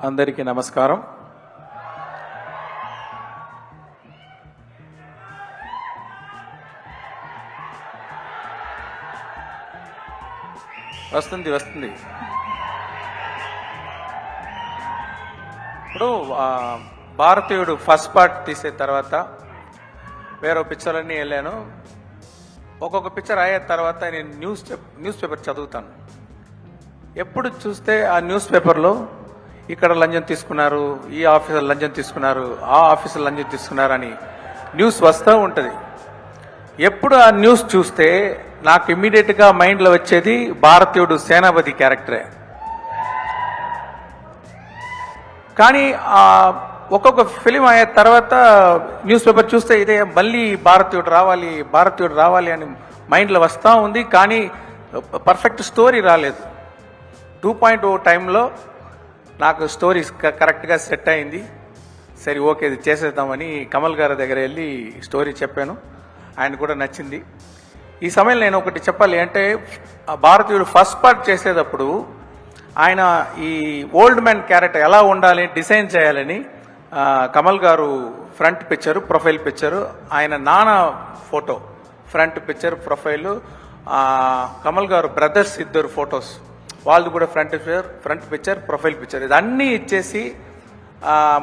అందరికీ నమస్కారం. వస్తుంది ఇప్పుడు భారతీయుడు ఫస్ట్ పార్ట్ తీసే తర్వాత వేరే పిక్చర్లన్నీ వెళ్ళాను. ఒక్కొక్క పిక్చర్ అయ్యే తర్వాత నేను న్యూస్ పేపర్ చదువుతాను. ఎప్పుడు చూస్తే ఆ న్యూస్ పేపర్లో ఇక్కడ లంచం తీసుకున్నారు, ఈ ఆఫీసర్ లంచం తీసుకున్నారు, ఆ ఆఫీసర్ లంచం తీసుకున్నారు అని న్యూస్ వస్తూ ఉంటుంది. ఎప్పుడు ఆ న్యూస్ చూస్తే నాకు ఇమ్మీడియట్గా మైండ్లో వచ్చేది భారతీయుడు సేనాపతి క్యారెక్టరే. కానీ ఒక్కొక్క ఫిలిం అయ్యే తర్వాత న్యూస్ పేపర్ చూస్తే ఇదే మళ్ళీ భారతీయుడు రావాలి అని మైండ్లో వస్తూ ఉంది. కానీ పర్ఫెక్ట్ స్టోరీ రాలేదు. 2.0 టైంలో నాకు స్టోరీ కరెక్ట్గా సెట్ అయింది. సరే ఓకే ఇది చేసేద్దామని కమల్ గారి దగ్గర వెళ్ళి స్టోరీ చెప్పాను. ఆయన కూడా నచ్చింది. ఈ సమయంలో నేను ఒకటి చెప్పాలి అంటే భారతీయుడు ఫస్ట్ పార్ట్ చేసేటప్పుడు ఆయన ఈ ఓల్డ్ మ్యాన్ క్యారెక్టర్ ఎలా ఉండాలి డిజైన్ చేయాలని కమల్ గారు ఫ్రంట్ పిక్చరు ప్రొఫైల్ పిక్చరు ఆయన నాన్న photo front picture profile Kamal గారు బ్రదర్స్ ఇద్దరు ఫొటోస్ వాళ్ళు కూడా ఫ్రంట్ పిక్చర్ ప్రొఫైల్ పిక్చర్ ఇదన్నీ ఇచ్చేసి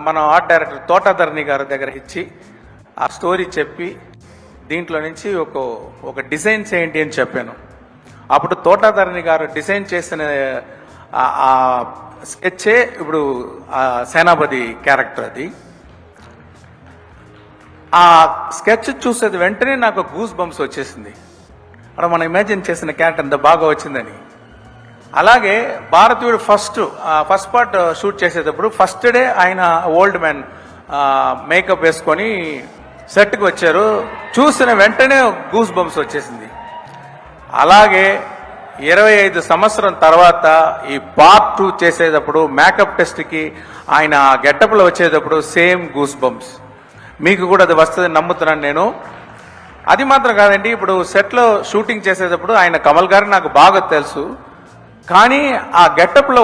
మన ఆర్ట్ డైరెక్టర్ తోటాధరణి గారి దగ్గర ఇచ్చి ఆ స్టోరీ చెప్పి దీంట్లో నుంచి ఒక డిజైన్ చేయండి అని చెప్పాను. అప్పుడు తోటాధరణి గారు డిజైన్ చేసిన స్కెచ్చే ఇప్పుడు సేనాపతి క్యారెక్టర్. అది ఆ స్కెచ్ చూసేది వెంటనే నాకు గూస్ బంప్స్ వచ్చేసింది. అక్కడ మనం ఇమాజిన్ చేసిన క్యారెక్టర్ ఎంత బాగా వచ్చిందని. అలాగే భారతీయుడు ఫస్ట్ పార్ట్ షూట్ చేసేటప్పుడు ఫస్ట్ డే ఆయన ఓల్డ్ మ్యాన్ మేకప్ వేసుకొని సెట్కి వచ్చారు. చూసిన వెంటనే గూస్ బంప్స్ వచ్చేసింది. అలాగే 25 సంవత్సరం తర్వాత ఈ పార్ట్ 2 చేసేటప్పుడు మేకప్ టెస్ట్కి ఆయన గెటప్లో వచ్చేటప్పుడు సేమ్ గూస్ బంప్స్. మీకు కూడా అది వస్తుందని నమ్ముతున్నాను నేను. అది మాత్రం కాదండి, ఇప్పుడు సెట్లో షూటింగ్ చేసేటప్పుడు ఆయన కమల్ గారు నాకు బాగా తెలుసు. కానీ ఆ గెటప్లో